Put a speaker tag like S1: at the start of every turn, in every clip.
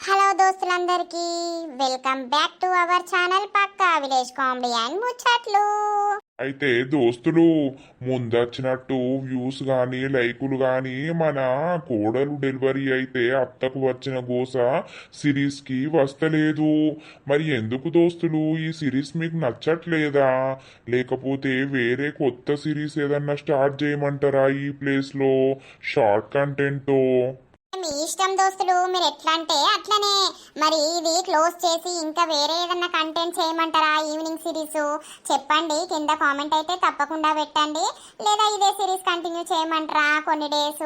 S1: Hello దోస్తులందరికీ welcome back to our channel Pakka village comedy and Muchatlu.
S2: అయితే దోస్తులు ముందొచ్చినట్టు వ్యూస్ గాని లైకులు గాని మన కోడలు డెలివరీ అయితే అత్తకు వచ్చిన గోస సిరీస్ కి వస్తలేదు. మరి ఎందుకు దోస్తులు ఈ సిరీస్ మీకు నచ్చట్లేదా, లేకపోతే వేరే కొత్త సిరీస్ ఏదన్నా స్టార్ట్ చేయమంటారా? ఈ ప్లేస్ లో షార్ట్ కంటెంట్
S1: మీ ఇష్టం దోస్తులు, మీరు ఎట్లా అంటే అట్లనే. మరి ఇది క్లోజ్ చేసి ఇంకా వేరే ఏదన్నా కంటెంట్ చేయమంటారా? ఈవినింగ్ సిరీస్ చెప్పండి, కింద కామెంట్ అయితే తప్పకుండా పెట్టండి. లేదా ఇదే సిరీస్ కంటిన్యూ చేయమంటారా కొన్ని డేస్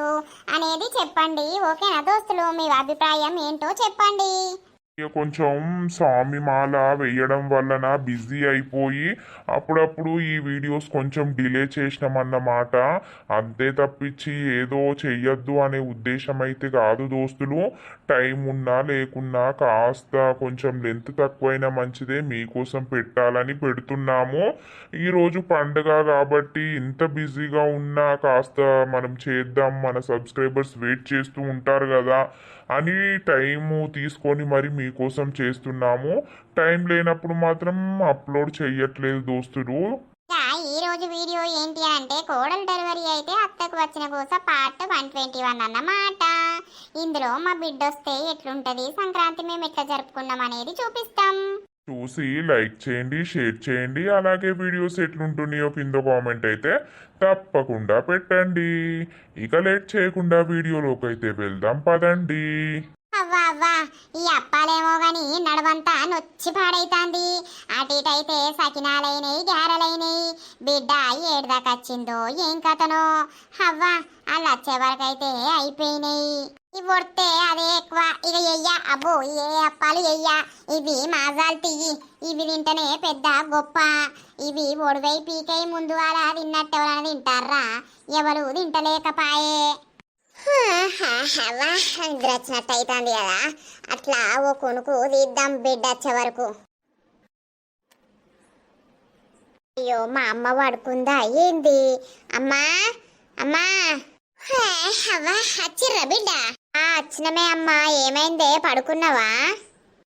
S1: అనేది చెప్పండి. ఓకేనా దోస్తులు, మీ అభిప్రాయం ఏంటో చెప్పండి.
S2: ఇక కొంచెం స్వామి మాల వేయడం వలన బిజీ అయిపోయి అప్పుడప్పుడు ఈ వీడియోస్ కొంచెం డిలే చేసినామన్నమాట. అంతే తప్పించి ఏదో చెయ్యొద్దు అనే ఉద్దేశం అయితే కాదు దోస్తులు. టైం ఉన్నా లేకున్నా కాస్త కొంచెం లెంత్ తక్కువైనా మంచిదే, మీకోసం పెట్టాలని పెడుతున్నాము. ఈరోజు పండుగ కాబట్టి ఇంత బిజీగా ఉన్నా కాస్త మనం చేద్దాం, మన సబ్స్క్రైబర్స్ వెయిట్ చేస్తూ ఉంటారు కదా అని టైము తీసుకొని మరి మీకోసం చేస్తున్నాము. టైం లేనప్పుడు మాత్రం అప్లోడ్ చెయ్యట్లేదు దోస్తులు.
S1: ఈ రోజు వీడియో ఏంటి అంటే కోడలు డెలివరీ అయితే అత్తకు వచ్చిన కోసం పార్ట్ 121 అన్నమాట. ఇందులో మా బిడ్డ వస్తే ఎట్లుంటది, సంక్రాంతి మేము ఎట్లా జరుపుకున్నాం అనేది చూపిస్తాం.
S2: చూసి లైక్ చేయండి, షేర్ చేయండి. అలాగే వీడియోస్ ఎట్లుంటున్నాయో కింద కామెంట్ అయితే తప్పకుండా పెట్టండి. ఇక లేట్ చేయకుండా వీడియోలోకి అయితే వెళ్దాం పదండి.
S1: అవ్వా అవ్వా, ఈ అప్పాలేమో గాని నడవంతా నొచ్చి పాడైతాంది. అటు ఇటు అయితే సకినాలైనయి, గారెలైనయి. బిడ్డ ఏడుదాకా వచ్చిందో ఏం కథనో. అవ్వా వాళ్ళు వచ్చే వరకైతే అయిపోయినాయి. ఇవి వడితే అదే ఎక్కువ. ఇక ఎయ్య అబ్బో, ఏ అప్పాలు ఎయ్య. ఇవి మాజాలు తీయి, ఇవి తింటేనే పెద్ద గొప్ప. ఇవి ఒడివై పీకై ముందు అలా తిన్నట్టు ఎవరైనా తింటారా? ఎవరు తింటలేకపాయే. నిద్ర వచ్చినట్టు అవుతుంది కదా, అట్లా ఓ కొనుకు తీద్దాం బిడ్డ వచ్చే వరకు. అయ్యో మా అమ్మ పడుకుందా ఏంది? అమ్మా అమ్మా, అవ్వా వచ్చిర్రా బిడ్డ? వచ్చినమే అమ్మా. ఏమైందే, పడుకున్నావా?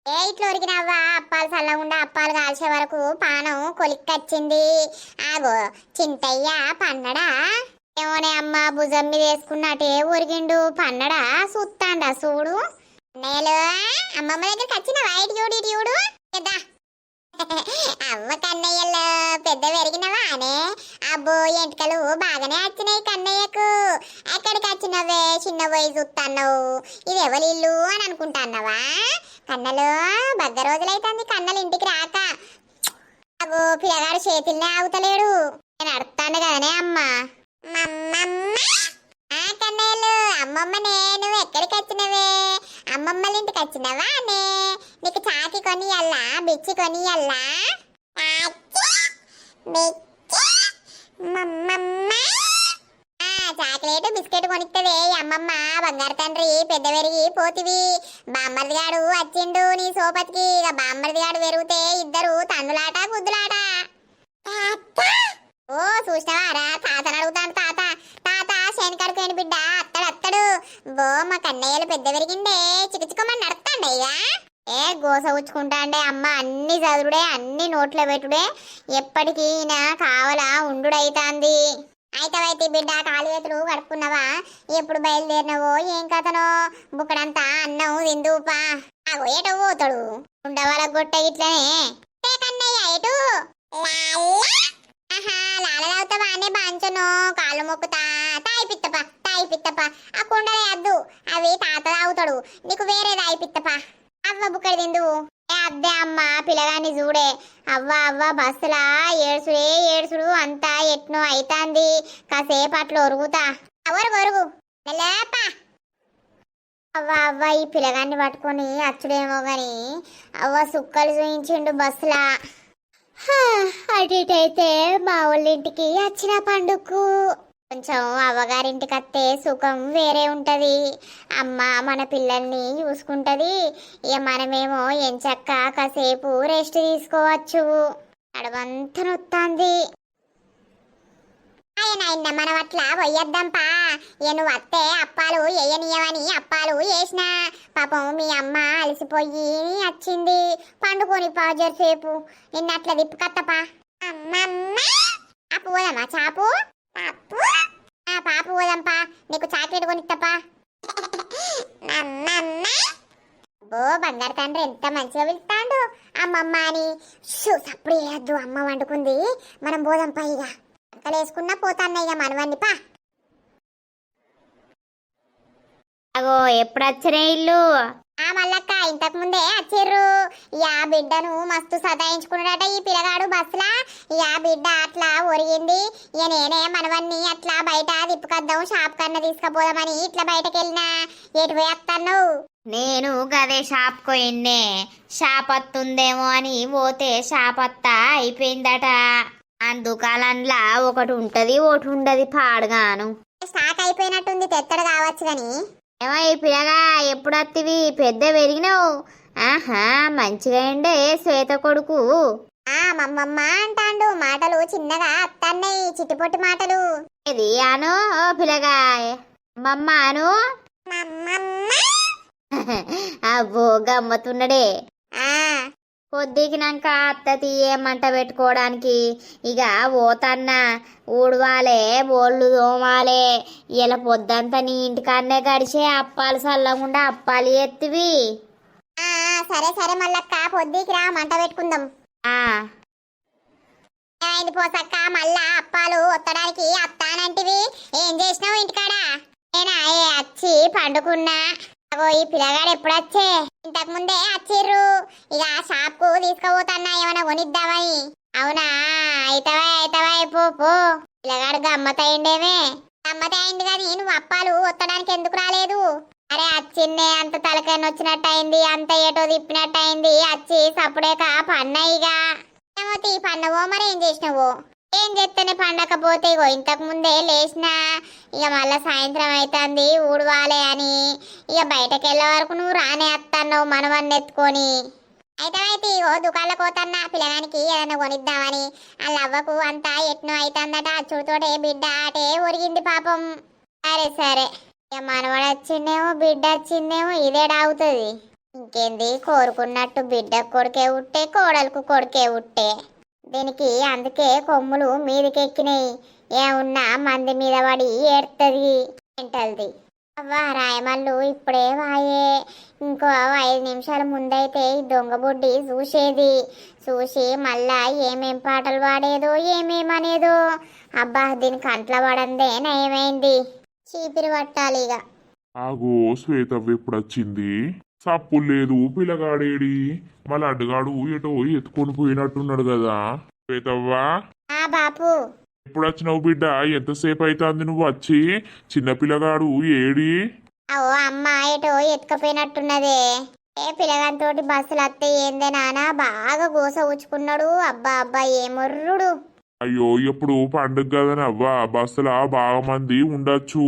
S1: ఏ ఇట్లా ఉరికినవ్వా, అప్పాలు చల్లకుండా అప్పాలు కాల్చే వరకు పానం కొలిక్కొచ్చింది. ఆగో చింతయ్య పన్నడా ఏమోనే అమ్మ, భుజం మీద వేసుకున్నట్టే ఉరిగిండు. పన్నడా చూస్తాండా చూడు. నేలు అమ్మమ్మ దగ్గరికి వచ్చిన వైట్ చూడు, ఇటు చూడు కదా. అమ్మ కన్నయ్యలో పెద్ద పెరిగినవా అనే? అబ్బో ఎంటకలు బాగానే వచ్చినాయి కన్నయ్యకు. ఎక్కడికి వచ్చినవే, చిన్న పోయి చూస్తాన్నావు. ఇది ఎవరి ఇల్లు అని అనుకుంటాన్నావా? కన్నలు బగ్గ రోజులైతుంది కన్నలు ఇంటికి రాక. అగో పిల్లగాడు చేతుల్నే ఆగుతలేడు. నేను అడుగుతాను కదనే అమ్మ. కన్నయ్యలు అమ్మమ్మ, నేను ఎక్కడికి వచ్చినవే? అమ్మమ్మల ఇంటికి వచ్చినవా అనే? నీకు చాకి కొనియల్లా, బిచ్చి కొనియల్లా? చాక్లెట్ బిస్కెట్ కొనిస్తవే అమ్మమ్మ. బంగారు తండ్రి పెద్ద పెరిగి పోతివి. బామ్మర్ది గాడు వచ్చిండు నీ సోపతికి. ఇక బామ్మర్ది గాడు పెరిగితే ఇద్దరు తన్నులాట గుద్దులాట. ఓ చూసినవారా, తాతను అడుగుతాను. తాత తాత శనికడుకోండి బిడ్డ, అత్తడు. బో మా కన్నయ్యలు పెద్ద పెరిగిండే, చిక్కుచిక్కమని నడుస్తాండే. ఇక ఏ గోస ఉచ్చుకుంటాండే అమ్మ. అన్ని చదువుడే, అన్ని నోట్లో పెట్టుడే. ఎప్పటికీ నా కావాలా ఉండుడైతాంది. అయితే బిడ్డ కాలు చేతులు కడుక్కున్నావా? ఎప్పుడు బయలుదేరినవో ఏం కథనో? బుక్కడంతా అన్నం తిందుపా. ఆగో ఏటో పోతాడు ఉండవాళ్ళ గొట్ట ఇట్లనే. కన్నయ్య ఎటు? లాలవుతావా అనే బాంచను కాళ్ళు మొక్కుతా. తాయి పిత్తపా. ఆ కుండలే అద్దు, అవి తాత తాగుతాడు. నీకు వేరే తాయి పిత్తపా. అవ్వ బుక్కడి తిందు. అద్దే అమ్మ, పిల్లగాన్ని చూడే. అవ్వ బస్సులా ఏడ్సుడు అంతా ఎట్నో అయితాంది. కాసేపు అట్లా ఒరుగుతా. ఒరుగు లేపా. అవ్వ ఈ పిల్లగాన్ని పట్టుకొని అచ్చుడేమో గాని అవ్వ సుక్కలు చూయించిండు బస్సులా. అటు ఇటు అయితే మా వాళ్ళింటికి వచ్చిన పండుగకు కొంచెం అవ్వగారింటికి వస్తే సుఖం వేరే ఉంటది. అమ్మ మన పిల్లల్ని చూసుకుంటది. ఇక మనమేమో ఎంచక్క కాసేపు రెస్ట్ తీసుకోవచ్చు. నడవంతా నొత్తాంది. నాయన మనం అట్లా పోయొద్దాంపా. నువ్వు వస్తే అప్పాలు వేయనీయమని అప్పాలు వేసిన. పాపం మీ అమ్మ అలసిపోయి వచ్చింది. పండుకొని పాజర్సేపు నిన్న అట్లా తిప్పుకత్తపా. పాపు పోదామా చాపు? పాపు పోదాంపా, నీకు చాక్లెట్ కొనిత్తపా. ఓ బంగారు తండ్రి ఎంత మంచిగా పిలుస్తాడు అమ్మమ్మ అని. సప్పుడు వేయద్దు, అమ్మ వండుకుంది, మనం పోదాంపా. ఇక అక్కలేసుకున్నా పోతాన్న ఇక మనవన్నీ పా.
S3: అగో ఎప్పుడు వచ్చిన ఇల్లు?
S1: మల్లక్క ఇంతకు ముందే వచ్చిర్రు. బిడ్డను మస్తు సదాయించుకున్నాడట ఈ పిల్లగాడు బస్సులా. బిడ్డ అట్లా ఒరిగింది. నేనే మనవన్ని అట్లా బయట తిప్పుకొద్దాం, షాప్ కన్నా తీసుకుపోదామని ఇట్లా బయటకు వెళ్ళినా. ఎటు పోయేస్తాను?
S3: నేను గదే షాప్ పోయిన్నే. షాప్ వస్తుందేమో అని పోతే షాప్ వత్తా అయిపోయిందట. ఆ దుకాణంలా ఒకటి ఉంటది ఒకటి ఉండదు పాడుగాను.
S1: స్టాక్ అయిపోయినట్టుంది, తెత్తడు కావచ్చు గాని.
S3: ఏమో ఈ పిల్లగా ఎప్పుడు వత్తివి? పెద్ద పెరిగినావు. ఆహా మంచిగా ఉండే శ్వేత కొడుకు.
S1: మమ్మమ్మ అంటాండు, మాటలు చిన్నగా అత్తన్నాయి, చిట్టుపొట్టి మాటలు.
S3: ఇది అను ఓ పిల్లగా మమ్మాను. అబ్బో గమ్మతున్నడే. పొద్దుకినాక అత్త తీయమంట పెట్టుకోవడానికి ఇక పోతన్నా. ఊడవాలే, బోళ్ళు తోమాలే. ఇలా పొద్దంతా నీ ఇంటికాన్నే గడిచే అప్పాలు చల్లకుండా అప్పాలు ఎత్తివి.
S1: సరే సరే మల్లక్క, పొద్దుకి రా, మంట పెట్టుకుందాం. ఏమైంది పోసక్క, మళ్ళా అప్పాలు ఒత్తడానికి అత్తానంటివి? ఏం చేసినావు ఇంటికాడ? నేనా వచ్చి పండుకున్నా. ఈ పిల్లగాడు ఎప్పుడు వచ్చే? ఇంతకు ముందే వచ్చిర్రు. ఇక షాప్ కు తీసుకుపోతున్నా ఏమైనా కొనిద్దామని. అవునా, అయితవా పో. పిల్లగాడు గమ్మతయిండేమే. గమ్మతయింది కానీ నువ్వు అప్పాలు ఒత్తడానికి ఎందుకు రాలేదు? అరే వచ్చిన్నే, అంత తలకైన వచ్చినట్టు అయింది, అంత ఏటో తిప్పినట్టు అయింది. వచ్చి సప్పుడేక పన్నయిగా. ఏమో తీ పన్నవో మరి ఏం చేసినావో. ఏం చేస్తేనే పండకపోతే ఇగో ఇంతకు ముందే లేచిన. ఇక మళ్ళా సాయంత్రం అవుతుంది ఊడవాలే అని. ఇక బయటకు వెళ్ళే వరకు నువ్వు రానే వస్తున్నావు మనవన్నీ ఎత్తుకొని. అయితే ఇగో దుకాణంలో పోతన్నా పిల్లగానికి ఏదైనా కొనిద్దామని. వాళ్ళ అవ్వకు అంతా ఎట్నో అవుతుందట. అచ్చుడితోటే బిడ్డ అటే ఒరిగింది పాపం. సరే ఇక మనవాడు వచ్చిందేమో బిడ్డ వచ్చిందేమో ఇదేడా అవుతుంది. ఇంకేంది, కోరుకున్నట్టు బిడ్డ కొడుకే ఉట్టే, కోడలకు కొడుకే ఉట్టే. దీనికి అందుకే కొమ్ములు మీదకెక్కినాయి. ఏమున్నా మంది మీద పడి ఏడుతుంది ఏంటది. అవ్వా రాయమల్లు ఇప్పుడే వాయే. ఇంకో 5 నిమిషాల ముందైతే ఈ దొంగ బుడ్డి చూసేది. చూసి మళ్ళా ఏమేం పాటలు పాడేదో ఏమేమనేదో. అబ్బా దీని కంట్ల పడందే నయమైంది. చీపిరి పట్టాలి ఇక.
S2: ఆగో శ్వేతవ్వ ఎప్పుడు వచ్చింది? సప్పు లేదు, పిల్లగాడేడి? మళ్ళీ అడ్డగాడు ఎటో ఎత్తుకొని పోయినట్టున్నాడు కదా. శ్వేతవ్వా
S1: బాపు
S2: ఎప్పుడు వచ్చినావు బిడ్డ? ఎంతసేపు అవుతుంది నువ్వు వచ్చి? చిన్నపిల్లగాడు ఏడి?
S1: అమ్మ ఎటో ఎత్తుకపోయినట్టున్నదే. పిల్లగాంతోటి బస్సులు వస్తే ఏందే నానా బాగా గోస ఊచుకున్నాడు. అబ్బా ఏమొర్రుడు.
S2: అయ్యో ఎప్పుడు పండుగ కదని అవ్వా, బస్సులా బాగా మంది ఉండొచ్చు.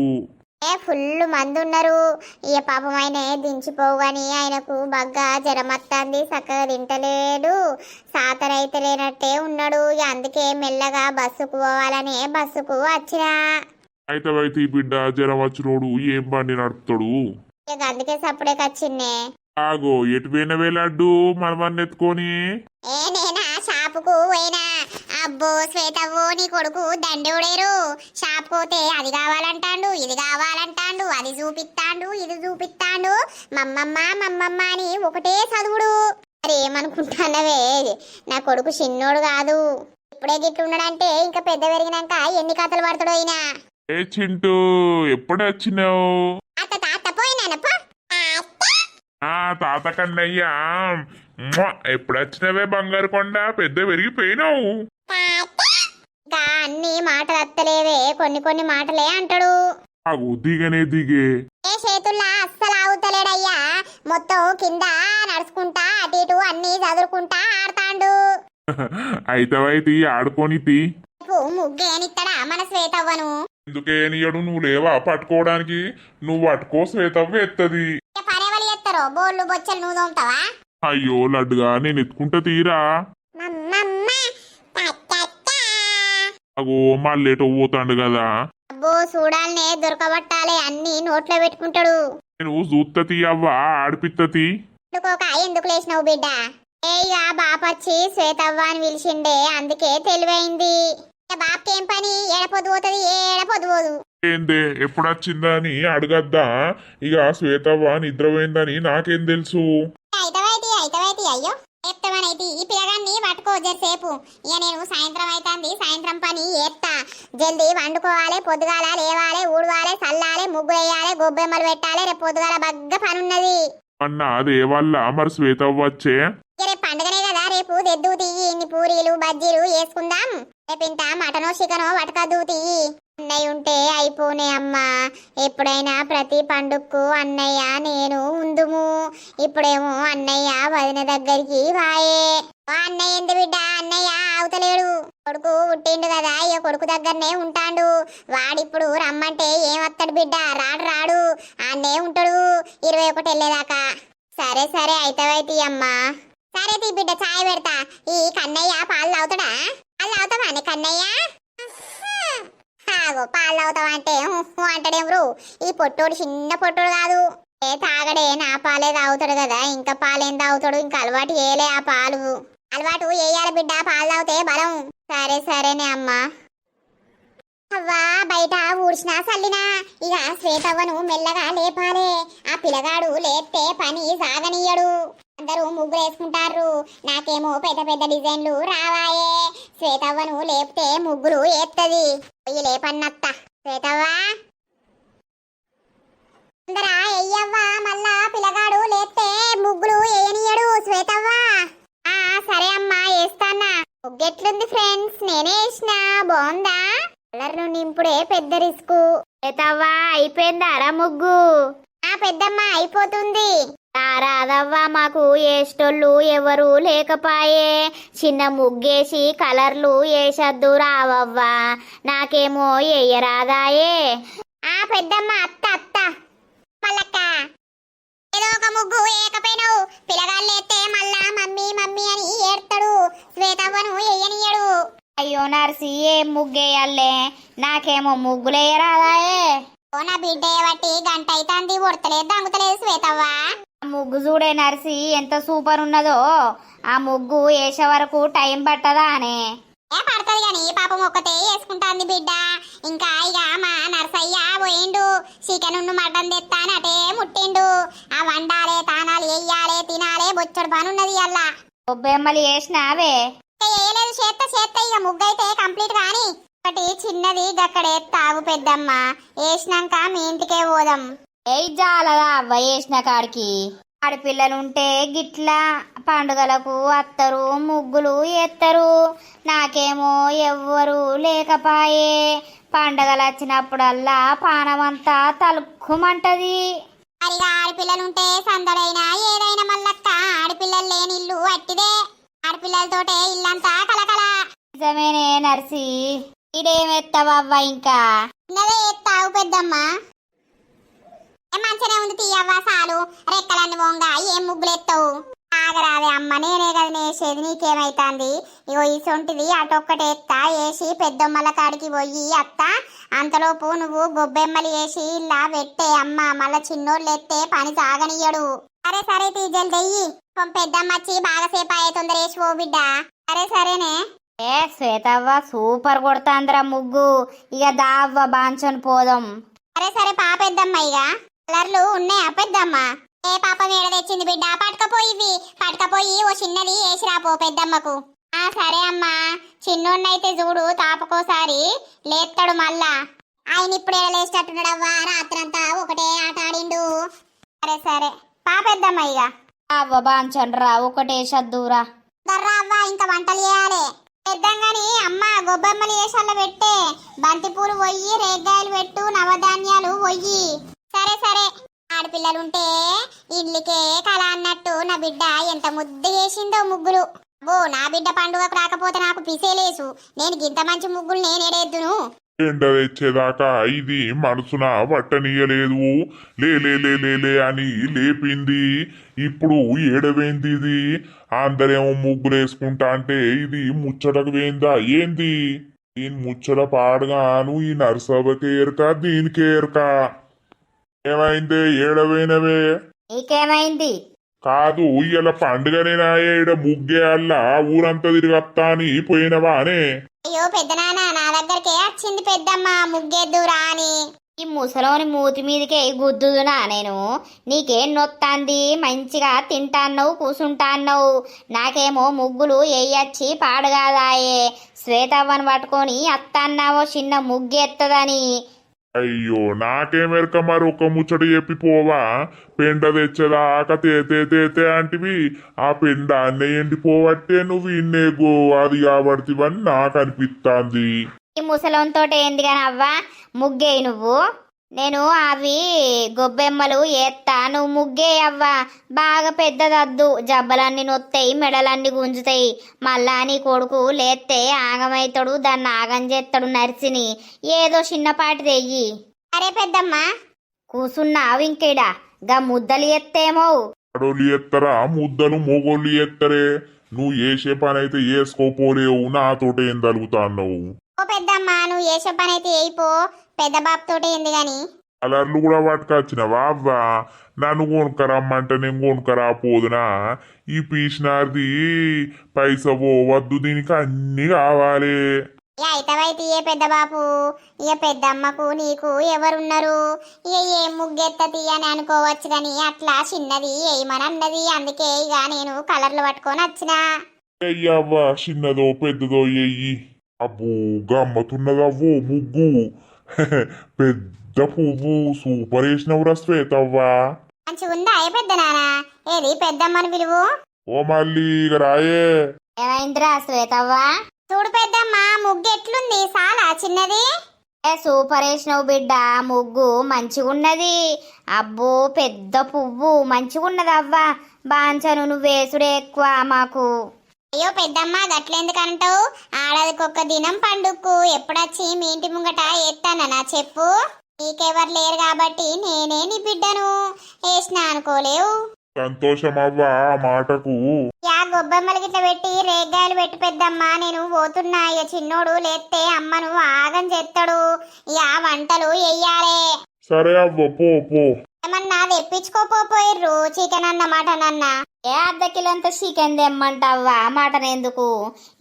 S1: ఫుల్ మంది ఉన్నారు. ఇక పాపం ఆయన దించిపోవు గాని ఆయనకు బాగా జ్వరం వస్తుంది, చక్కగా తింటలేడు, సాతరైతే లేనట్టే ఉన్నాడు. అందుకే మెల్లగా బస్సుకు పోవాలని బస్సుకు వచ్చినా.
S2: అయితే ఈ బిడ్డ జ్వరం వచ్చినోడు ఏం బండి నడుపుతాడు?
S1: ఇక అందుకే సప్పుడే వచ్చిందే.
S2: ఆగో ఎటు పోయినవే లడ్డు మనమన్ని ఎత్తుకొని?
S1: నేనా షాపుకు పోయినా. అబ్బో శ్వేతవ్వో నీ కొడుకు దండేవుడేరు. షాప్ పోతే అది కావాలంటాడు, ఇది కావాలంటాడు, అది చూపిస్తాడు, ఇది చూపిస్తాడు. మమ్మమ్మ అని ఒకటే చదువుడు. మరి ఏమనుకుంటున్నావే, నా కొడుకు చిన్నోడు కాదు. ఇప్పుడే గిట్లున్నాడంటే ఇంకా పెద్ద పెరిగినాక ఎన్ని కథలు పడతాడో అయినా.
S2: ఏ చింటూ ఎప్పుడు వచ్చినావు?
S1: తాత పోయినానప్ప.
S2: తాత కన్నయ్యా ఎప్పుడు వచ్చినవే బంగారు కొండ? పెద్ద పెరిగిపోయినావు.
S1: అన్ని మాటలు అత్తలేవే, కొన్ని మాటలే అంటాడు.
S2: దిగే
S1: ఏ చేతుల్లా అస్సలు ఆగుతలేడయ్యా. మొత్తం కింద నడుచుకుంటా అటు ఇటు అన్ని చదువుకుంటా ఆడతాండు.
S2: అయితే ఆడుకొని
S1: ముగ్గేనిస్తాడా మన శ్వేతవ్వను?
S2: ఎందుకేనియడు? నువ్వు లేవా పట్టుకోవడానికి? నువ్వు పట్టుకో, శ్వేతవ్వ ఎత్తది.
S1: పనేవలు ఎత్తారో, బోళ్ళు బొచ్చలు నువ్వు తోముతావా?
S2: అయ్యో లడ్డుగా నేను ఎత్తుకుంటా తీరా. అగో మళ్ళేటో పోతాండు కదా.
S1: అబ్బో చూడాలనే దొరకబట్టాలే అన్ని నోట్లో పెట్టుకుంటాడు.
S2: నేను చూత్తతి అవ్వా ఆడిపిత్తతి.
S1: ఎందుకు లేచినావు బిడ్డ? ఇక బాపచ్చి శ్వేతవ్వ అని పిలిచిండే అందుకే తెలివైంది. బాపకేం పని? ఏడ పొద్దు పోతుంది, ఏడ పొద్దు పోదు.
S2: ఏందే ఎప్పుడొచ్చిందా అని అడగద్దా? ఇక శ్వేతవ్వ నిద్రపోయిందని నాకేం తెలుసు?
S1: అయితవైతి అయ్యో చెప్తామనైతే ఈ పిల్లగాన్ని పట్టుకో జరసేపు. ఇక నేను సాయంత్రం అవుతుంది, సాయంత్రం పని చేస్తా. జల్దీ వండుకోవాలి, పొద్దుగాల లేవాలి, ఊడవాలి, చల్లాలి, ముగ్గు వేయాలి, గొబ్బెమ్మలు పెట్టాలి. రేపు పొద్దుగాల బగ్గ పని ఉన్నది.
S2: అన్నా అదే వల్ల మరి శ్వేతవ్వ వచ్చే.
S1: రేపు పండుగనే కదా, రేపు తెద్దు తీయి. ఇన్ని పూరీలు బజ్జీలు వేసుకుందాం. రేపు ఇంత మటనో చికెనో పట్టుకద్దు తీయి. అన్నయ్య ఉంటే అయిపోనే అమ్మా. ఎప్పుడైనా ప్రతి పండుగకు అన్నయ్య నేను ఉందుము. ఇప్పుడేమో అన్నయ్య వదిన దగ్గరికి వాయే. అన్నయ్య ఎందు బిడ్డ? అన్నయ్య అవుతలేడు. కొడుకు పుట్టిండు కదా, ఇక కొడుకు దగ్గరనే ఉంటాడు. వాడిప్పుడు రమ్మంటే ఏమొస్తాడు బిడ్డ? రాడు అన్నే ఉంటాడు 21 వెళ్ళేదాకా. సరే సరే అయితవైతి అమ్మా. సరే తీ బిడ్డ, చాయ్ పెడతా. ఈ కన్నయ్య పాలు తాగుతాడా? పాలు తాగుతావా నీ కన్నయ్య? పాలు తాగుతావా అంటే అంటాడేమ్రు. ఈ పొట్టోడు చిన్న పొట్టోడు కాదు. తాగడే, నా పాలే తాగుతాడు కదా, ఇంకా పాలేం తాగుతాడు? ఇంకా అలవాటు చేయలే ఆ పాలు. అలవాటు వేయాలి బిడ్డ, పాలు తాగితే బలం. సరే సరేనే అమ్మా. అవ్వా బయట ఊడ్చినా చల్లినా. ఇక శ్వేతవ్వను మెల్లగా లేపాలే. ఆ పిల్లగాడు లేస్తే పని సాగనీయడు. అందరూ ముగ్గులు వేసుకుంటారు, నాకేమో పెద్ద పెద్ద డిజైన్లు రావాయే. శ్వేతవ్వను లేపితే ముగ్గులు వేస్తుంది. పోయి లేపన్నత్త. శ్వేతవ్వ అందరా ఎయ్యవ్వా, మళ్ళా పిల్లగాడు లేస్తే ముగ్గులు వేయనీయడు. శ్వేతవ్వ సరే అమ్మా వేస్తానా. ముగ్గెట్లుంది ఫ్రెండ్స్? నేనే వేసిన, బాగుందా? కలర్ నుండి ఇప్పుడే పెద్ద రిస్క్.
S3: శ్వేతవ్వ అయిపోయిందారా ముగ్గు?
S1: పెద్దమ్మ అయిపోతుంది.
S3: రాదవ్వా, మాకు ఏష్టోళ్ళు ఎవరు లేకపాయే. చిన్న ముగ్గేసి కలర్లు వేసద్దు రావవ్వా, నాకేమో వేయరాదాయే.
S1: పెద్దమ్మ అత్త మల్లక్క ఏదో ఒక ముగ్గు ఏకపోయినావు. పిల్లగాళ్ళు ఎత్తే మళ్ళా మమ్మీ మమ్మీ అని ఏడతాడు. శ్వేతవ్వను వేయనీయడు.
S3: అయ్యో నర్సి, ఏం ముగ్గేయాలే? నాకేమో ముగ్గులేయరాదాయే.
S1: నా బిడ్డ బట్టి గంట అవుతుంది, ఉడతలేదు దంగుతలేదు శ్వేతవ్వ.
S3: ముగ్గు చూడే నర్సి, ఎంత సూపర్ ఉన్నదో. ఆ ముగ్గు వేసే వరకు టైం పట్టదా అనే?
S1: పడుతుంది గాని పాపం ఒక్కతే వేసుకుంటాంది బిడ్డ. ఇంకా ఇక మా నర్సయ్య పోయిండు. చికెన్ మటన్ తెస్తానటే ముట్టిండు. ఆ వండాలే, తానాలు వేయాలే, తినాలే, బొచ్చడు పనున్నది అల్లా.
S3: గొబ్బెమ్మలు వేసినావే?
S1: వేయలేదు, చేత్త ఇక ముగ్గు అయితే కంప్లీట్ కాని. ఒకటి చిన్నది గక్కడే తాగు పెద్దమ్మ. వేసినాక మీ ఇంటికే పోదాం.
S3: జాలదా అవ్వ వేసిన కాడికి. ఆడపిల్లలుంటే గిట్లా పండుగలకు అత్తరు, ముగ్గులు ఎత్తరు. నాకేమో ఎవ్వరు లేకపాయే. పండుగలు వచ్చినప్పుడల్లా పానమంతా తలుక్కుమంటది.
S1: మరిగా ఆడపిల్లలుంటే సందడైనా ఏదైనా మల్లక్క. ఆడపిల్లలు లేని ఇల్లు అట్టిదే. ఆడపిల్లలతోటే ఇల్లంతా కలకల.
S3: నిజమేనే నర్సి. ఇదేమెత్తవవ్వ ఇంకా?
S1: చిన్నదే ఎత్తావు పెద్దమ్మ. మంచిగానే ఉంది తీయవ్వా సాలు. రెక్కలన్నీ పోంగా ఏం ముగ్గులెత్తావు? ఆగరాదే అమ్మ, నేనే కదా నేసేది, నీకేమైతుంది? ఇగో ఈ సొంటిది అటొక్కటి ఎత్తా వేసి పెద్దమ్మల కాడికి పోయి అత్త. అంతలోపు నువ్వు గొబ్బెమ్మలు వేసి ఇలా పెట్టే అమ్మ. మళ్ళా చిన్నోళ్ళు ఎత్తే పని సాగనీయడు. సరే సరే తీ జల్దయ్యి. పెద్దమ్మ వచ్చి బాగాసేపు అయ్యే, తొందర వేసి పో బిడ్డ. సరే సరేనే.
S3: శ్వేతవ్వ సూపర్ కొడతాంద్రా ముగ్గు. ఇక దావ్వ బాంచని పోదాం.
S1: సరే సరే పాపెద్దమ్మ. ఇక కలర్లు ఉన్నాయా పెద్దమ్మ? ఏ పాపం ఏడ తెచ్చింది బిడ్డ? పట్టుకపోయి ఓ చిన్నది వేసి రాపో పెద్దమ్మకు. సరే అమ్మా. చిన్నోన్నైతే చూడు తాపకోసారి లేస్తాడు మళ్ళా. ఆయన ఇప్పుడు ఏడ లేచేటట్టున్నాడవ్వా, రాత్రంతా ఒకటే ఆట ఆడిండు. సరే సరే పాపెద్దమ్మ. ఇక
S3: అవ్వ బాంచండి రా, ఒకటేసద్దురా.
S1: దర్రా అవ్వ, ఇంకా వంటలు చేయాలి. పెద్దంగాని అమ్మ గొబ్బెమ్మలు వేసల్ల పెట్టే. బంతిపూలు పొయ్యి, రేగ్గాయలు పెట్టు, నవధాన్యాలు పొయ్యి. సరే సరే. ఆడపిల్లలుంటే ఇడ్లీకే కళ అన్నట్టు నా బిడ్డ ఎంత ముద్దు చేసిందో ముగ్గులు. నా బిడ్డ పండుగకు రాకపోతే నాకు పిసేలేసు. నేను గింత మంచి ముగ్గులు నేనేడేద్దును.
S2: ఎండ తెచ్చేదాకా ఇది మనసున పట్టనీయలేదు. లే అని లేపింది. ఇప్పుడు ఏడవేంది ఇది? అందరేమో ముగ్గులు వేసుకుంటా అంటే ఇది ముచ్చటకు వేందా ఏంది? దీని ముచ్చట పాడగాను ఈ నర్సవ్వకి ఏరక దీనికి ఏరక. ఏమైందే ఏడవైనవే?
S3: నీకేమైంది?
S2: కాదు ఇలా పండుగనేనాయే ఈడ ముగ్గేయాలా ఊరంతా తిరిగత్తా అని పోయినవానే?
S1: అయ్యో పెద్దనాన్న నా దగ్గరకే వచ్చింది పెద్దమ్మ ముగ్గెద్దురా అని.
S3: ఈ ముసలోని మూతి మీదకే గుద్దుదునా నేను? నీకేం నొత్తాంది? మంచిగా తింటాన్నావు కూసుంటాన్నావు, నాకేమో ముగ్గులు వేయచ్చి పాడుగాదాయే. శ్వేతవ్వను పట్టుకొని అత్తన్నావో చిన్న ముగ్గు ఎత్తదని.
S2: అయ్యో నాకేమెరక మరి ఒక ముచ్చట చెప్పి పోవా? పెండ తెచ్చదాక తేతే అంటివి, ఆ పెండ అన్నీ ఎండిపోవట్టే నువ్వు ఇన్నేగో అది కాబడితివని నాకు అనిపిస్తాంది.
S3: ఈ ముసలంతోటి ఏంది కానీ అవ్వా ముగ్గేయి నువ్వు. నేను అవి గొబ్బెమ్మలు ఏత్తా, నువ్వు ముగ్గేయి అవ్వా. బాగా పెద్దదద్దు, జబ్బలన్నీ నొత్తాయి, మెడలన్నీ గుంజుతాయి. మళ్ళా నీ కొడుకు లేస్తే ఆగమైతాడు, దాన్ని ఆగం చేస్తాడు నరిసిని. ఏదో చిన్నపాటి తెయ్యి.
S1: అరే పెద్దమ్మ
S3: కూసున్నావు ఇంకేడా గా ముద్దలు ఎత్తేమో.
S2: ఆడోళ్ళు ఎత్తరా ముద్దలు, మొగోళ్ళు ఎత్తరే. నువ్వు చేసే పని అయితే వేసుకోపోలేవు, నాతోటి ఏం తలుగుతాన్నావు?
S1: ఓ పెద్దమ్మ నువ్వు చేసే పని అయితే అయిపో, పెద్ద బాబుతోటి ఏంది గాని.
S2: కలర్లు కూడా పట్టుకొచ్చినవా అవ్వా? నన్ను కొనుక్కరమ్మంటే నేను కొనుక్కరా పోదునా? ఈ పీసినార్ది పైస పోవద్దు, దీనికి అన్ని కావాలి.
S1: ఇక అయితవైతే ఏ పెద్ద బాపు, ఇక పెద్దమ్మకు నీకు ఎవరున్నారు? ఇక ఏం ముగ్గెత్తది అని అనుకోవచ్చు గాని అట్లా చిన్నది ఏమని అన్నది, అందుకే ఇక నేను కలర్లు పట్టుకొని వచ్చిన.
S2: అయ్యవ్వా చిన్నదో పెద్దదో ఎయ్యి. అబ్బో గమ్మతున్నదవ్వో ముగ్గు. పెద్ద పువ్వు సూపర్ వేసినవురా శ్వేతవ్వా.
S1: మంచిగా ఉందా ఏ పెద్ద నాన్న? ఏది పెద్దమ్మని పిలువు.
S2: ఓ మళ్ళీ ఇక రాయే.
S3: ఏమైందిరా శ్వేతవ్వా?
S1: చూడు పెద్దమ్మ ముగ్గు ఎట్లుంది, చాలా చిన్నది.
S3: సూపర్ వేసినావు బిడ్డ, ముగ్గు మంచిగున్నది. అబ్బో పెద్ద పువ్వు మంచిగున్నది అవ్వా. బాంచను నువ్వు వేసుడే ఎక్కువ మాకు.
S1: అయ్యో పెద్దమ్మ గట్లెందుకంటావు? ఆడదికొక్క దినం పండుగకు ఎప్పుడొచ్చి మీ ఇంటి ముంగట ఎత్తానా చెప్పు? నీకెవరు లేరు కాబట్టి నేనే నీ బిడ్డను వేసిన అనుకోలేవు.
S2: సంతోషమవ్వా ఆ మాటకు.
S1: యా గొబ్బెమ్మలు గిట్ల పెట్టి రేగ్గాయలు పెట్టి పెద్దమ్మ నేను పోతున్నా. ఇక చిన్నోడు లేస్తే అమ్మను ఆగం చేస్తాడు. ఇక వంటలు వెయ్యాలే.
S2: సరే అవ్వ పో పో.
S1: ఏమన్నా తెప్పించుకోపోయిర్రు చికెన్ అన్న మటన్ అన్న?
S3: ఏ అర్ధ కిలోంత చికెన్ తెమ్మంటావా? మటన్ ఎందుకు?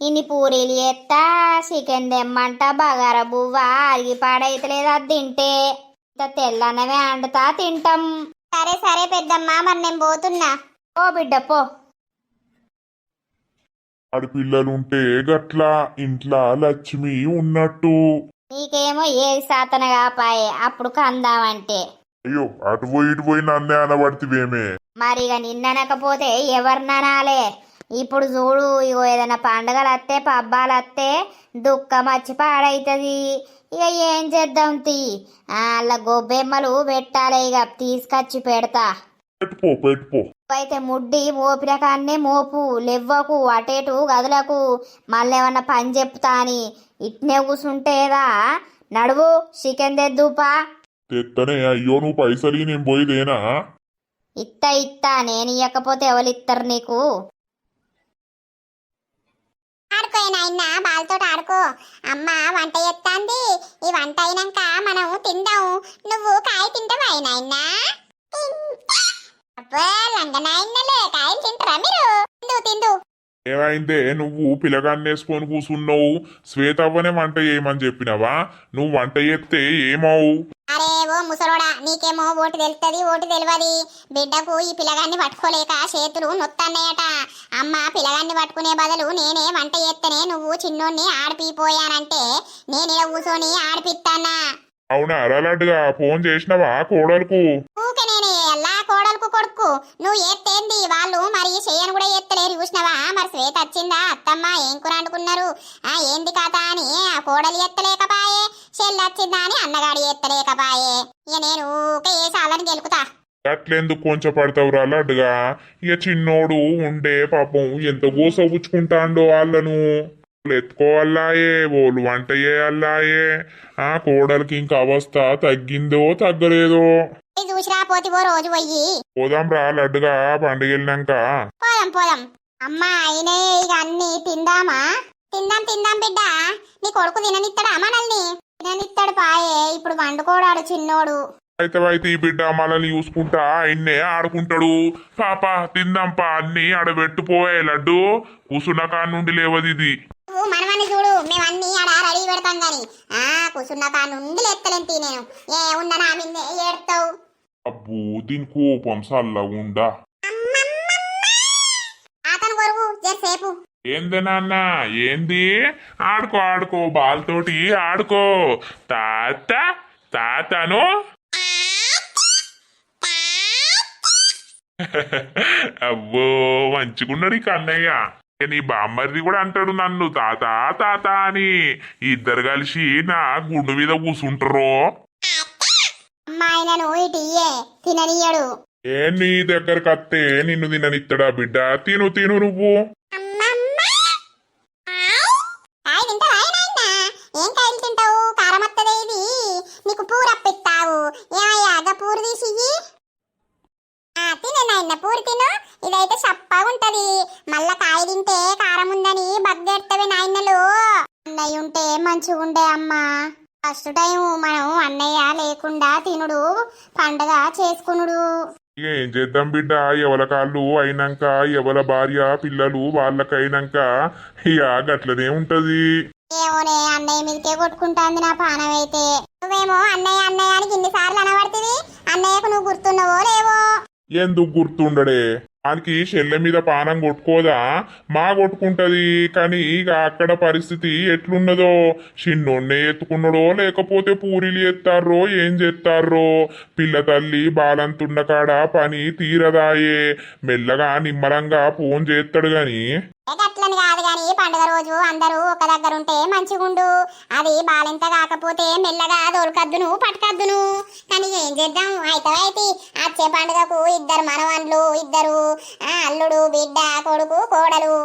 S3: ఇన్ని పూరీలు ఎత్తా, చికెన్ తెమ్మంట, బగారా బువ్వ అరిగి పాడైతలేదు అది తింటే. ఇంత తెల్లనవే అండుతా తింటాం.
S1: సరే సరే పెద్దమ్మ మరి నేను పోతున్నా.
S3: ఓ బిడ్డ పో.
S2: ఆడపిల్లలుంటే గట్లా ఇంట్లో లక్ష్మి ఉన్నట్టు.
S3: నీకేమో ఏది సాతన కాపాయే అప్పుడు కందామంటే.
S2: అయ్యో అటు పోయి ఇటు పోయి నన్నే అనబడితివేమే.
S3: మరి ఇక నిన్ననకపోతే ఎవరిననాలే? ఇప్పుడు చూడు, ఇగో ఏదైనా పండుగలు వస్తే పబ్బాలు వస్తే దుఃఖం వచ్చి పాడైతుంది. ఇక ఏం చేద్దాం తీ, అలా గొబ్బెమ్మలు పెట్టాలి, ఇక తీసుకొచ్చి పెడతా.
S2: పెట్టుపో పెట్టుపో.
S3: అయితే ముడ్డి మోపిన కాన్నే మోపు, లెవ్వకు అటేటు గదులకు. మళ్ళీ ఏమన్నా పని చెప్తా అని ఇట్నే కూసుంటేదా? నడువు చికెన్ తెద్దుపా.
S2: తెత్తనే. అయ్యో నువ్వు పైసలు నేను పోయిదేనా?
S3: ఇత్తా నేను ఇయ్యకపోతే ఎవరిస్తారు నీకు?
S1: ఆడుకో నాయన, బాలతో ఆడుకో. అమ్మ వంట చేస్తాంది, ఈ వంట అయినాక మనం తిందాం. నువ్వు కాయ తింటావా నాయన? అబ్బా లంగ నాయనలే, కాయలు తింటారా మీరు? తిందు తిందు.
S2: ఏమైందే నువ్వు పిల్లగాన్నేసుకొని కూసున్నావు? శ్వేతవ్వనే వంట చేయమని చెప్పినవా? నువ్వు వంట చేస్తే ఏమవు?
S1: అరే ఓ ముసలోడా, నీకేమో ఓటు తెలుస్తుంది ఓటు తెలియదు. బిడ్డకు ఈ పిల్లగాన్ని పట్టుకోలేక చేతులు నొత్తన్నాయట. అమ్మ పిల్లగాన్ని పట్టుకునే బదులు నేనే వంట చేస్తేనే నువ్వు చిన్నోన్ని ఆడిపిపోయానంటే నేనే కూర్చొని ఆడిపిస్తానా?
S2: అవునా అరలడ్డుగా ఫోన్ చేసినవా కోడలకు?
S1: ఊకే నేనే అల్లా కోడలకు కొడుకు నువ్వు ఎత్తేంది? వాళ్ళు మరి చెయ్యను కూడా ఎత్తలేరు చూసినవా? మరి శ్వేత వచ్చిందా? అత్తమ్మ ఏం కూర వండుకున్నారు? ఏంది కథ అని ఆ కోడలు ఎత్తలేకపాయే, చెల్లి వచ్చిందా అని అన్నగాడి ఎత్తలేకపాయే. ఇక నేను ఊకే ఏ సాలని గెలుకుతా.
S2: అట్లెందుకు కొంచెం పడతావురా లడ్డుగా? ఇక చిన్నోడు ఉండే పాపం ఎంత గోసపుచ్చుకుంటాండో వాళ్ళను. ఎత్తుకోవాలాయే, వాళ్ళు వంట చేయాలాయే. ఆ కోడలికి ఇంకా అవస్థ తగ్గిందో తగ్గలేదో?
S1: చూసిరా పోతివో రోజు పోయి.
S2: పోదాం రా లడ్డుగా పండుగ వెళ్ళినాక.
S1: పోదాం పోదాం. అమ్మ అయినే ఇక అన్ని తిందామా? తిందాం తిందాం బిడ్డ, నీ కొడుకు తిననిస్తాడా మనల్ని? తిననిస్తాడు పాయే, ఇప్పుడు వండుకోడాడు చిన్నోడు.
S2: అయితే ఈ బిడ్డ మనల్ని చూసుకుంటా ఆయన్నే ఆడుకుంటాడు. పాప తిందాంపా, అన్ని ఆడబెట్టుపోయే లడ్డు, కూసున్న కాడ నుండి లేవది ఇది.
S1: నువ్వు మనమని చూడు, మేమన్నీ ఆడ రెడీ పెడతాం గాని కూసున్న కాడ నుండి లేస్తలేంటి నేను. ఏ ఉందా నా మిన్నే ఏడతావు?
S2: అబ్బో దీని కోపం సల్లగుండా.
S1: అతను కొరువు జరసేపు.
S2: ఏంది నాన్న ఏంది? ఆడుకో ఆడుకో, బాల్తోటి ఆడుకో. తాత తాతను అబ్బో మంచిగున్నాడు ఈ కన్నయ్య. నీ బామ్మర్ది కూడా అంటాడు నన్ను తాత తాత అని. ఇద్దరు కలిసి నా గుండు మీద కూసుంటారు.
S1: అమ్మాయినను ఇటు ఇయ్యే, తిననీయడు.
S2: ఏ నీ దగ్గరకు అత్తే నిన్ను తిననిత్తడా బిడ్డ? తిను తిను నువ్వు.
S1: ఏం కాయలు తింటావు? కారం వత్తదే ఇది, నీకు పూర పెత్తావు. ఏమయ్యాగా పూరు తీసి తినే నాయన, పూరి తిను. ఇదైతే చప్పగా ఉంటది. మళ్ళా కాయ తింటే కారం ఉందని బగ్గెడతవే నాయనలు. అన్నయ్య ఉంటే మంచిగుండే అమ్మా. ఫస్ట్ టైం మనం అన్నయ్య లేకుండా తినుడు, పండగ చేసుకునుడు.
S2: ఇక ఏం చేద్దాం బిడ్డ, ఎవల కాళ్ళు అయినాక ఎవల భార్య పిల్లలు వాళ్ళకైనాక ఇక గట్లనే ఉంటది.
S1: ఏమోనే, అన్నయ్య మీదకే కొట్టుకుంటాంది నా పానం అయితే. నువ్వేమో అన్నయ్య అన్నయ్య అని ఇన్నిసార్లు అనబడుతుంది. అన్నయ్యకు నువ్వు గుర్తున్నావో లేవో?
S2: ఎందుకు గుర్తుండడే? దానికి చెల్లె మీద పానం కొట్టుకోదా? మా కొట్టుకుంటది. కానీ ఇక అక్కడ పరిస్థితి ఎట్లున్నదో, చిన్నోన్నే ఎత్తుకున్నాడో లేకపోతే పూరీలు ఎత్తారో ఏం చేస్తారో. పిల్ల తల్లి బాలంతున్న కాడ పని తీరదాయే. మెల్లగా నిమ్మలంగా ఫోన్ చేస్తాడు గాని.
S1: అట్లని కాదు గాని, పండుగ రోజు అందరూ ఒక దగ్గర ఉంటే మంచిగుండు. అది బాలింత కాకపోతే మెల్లగా దొరకద్దును పట్టకద్దును. కానీ ఏం చేద్దాం, అయితే వచ్చే పండుగకు ఇద్దరు మనవన్లు, ఇద్దరు అల్లుడు బిడ్డ కొడుకు కోడలు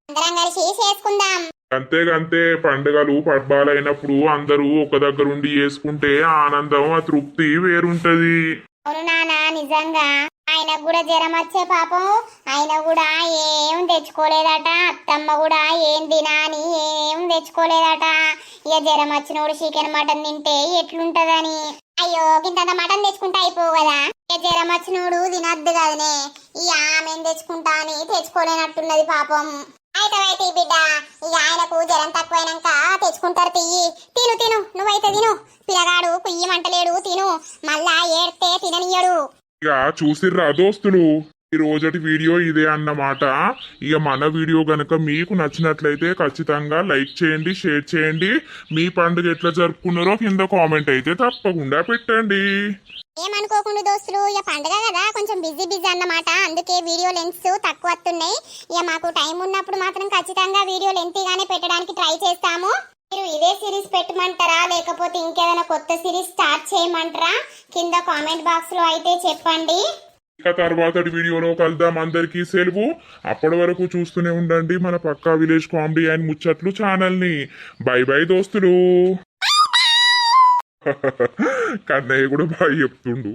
S1: అందరం కలిసి చేసుకుందాం.
S2: అంతేగంతే, పండుగలు పడ్బాలైనప్పుడు అందరూ ఒక దగ్గర ఉండి చేసుకుంటే ఆనందం ఆ తృప్తి వేరుంటది.
S1: అవును నాన్న, నిజంగా. ఆయనకు కూడా జ్వరం వచ్చే పాపం, ఆయన కూడా ఏం తెచ్చుకోలేదట. అత్తమ్మ కూడా ఏం తినా అని ఏం తెచ్చుకోలేదట. ఇక జ్వరం వచ్చినోడు చికెన్ మటన్ తింటే ఎట్లుంటదని. అయ్యో గింత మటన్ తెచ్చుకుంటా అయిపోవు కదా. ఇక జ్వరం వచ్చినోడు తినద్దు కదనే. ఈ ఆమెం తెచ్చుకుంటా అని తెచ్చుకోలేనట్టున్నది పాపం. అయితే బిడ్డ, ఇక ఆయనకు జ్వరం తక్కువైనాక తెచ్చుకుంటారు. తిను తిను, నువ్వైతే తిను. పిల్లగాడు కుయ్యమంటలేడు, తిను. మళ్ళా ఏడ్తే తిననీయడు.
S2: ఇక చూసిర్రా దోస్తులు, ఈ రోజటి వీడియో ఇదే అన్నమాట. ఇక మన వీడియో గనక మీకు నచ్చినట్లయితే ఖచ్చితంగా లైక్ చేయండి, షేర్ చేయండి. మీ పండుగ ఎట్లా జరుపుకున్నారో కింద కామెంట్ అయితే తప్పకుండా పెట్టండి.
S1: ఏమనుకోకుండా దోస్తులు, ఇక పండుగ కదా కొంచెం బిజీ అన్నమాట. అందుకే వీడియో లెంగ్స్ తక్కువ వస్తున్నాయి. ఇక మాకు టైం ఉన్నప్పుడు మాత్రం ఖచ్చితంగా వీడియో లెంతీగానే పెట్టడానికి ట్రై చేస్తాము. మీరు ఇదే సిరీస్ పెట్టమంటారా లేకపోతే ఇంకేదైనా కొత్త సిరీస్ స్టార్ట్ చేయమంటారా? కింద కామెంట్ బాక్స్ లో అయితే చెప్పండి.
S2: ఇక తర్వాతటి వీడియోలో కలుద్దాం. అందరికీ సెలవు. అప్పటి వరకు చూస్తూనే ఉండండి మన పక్కా విలేజ్ కామెడీ అండ్ ముచ్చట్లు ఛానల్ ని. బై బై దోస్తులు. కన్నయ్య కూడా బాయ్ చెప్తుండు.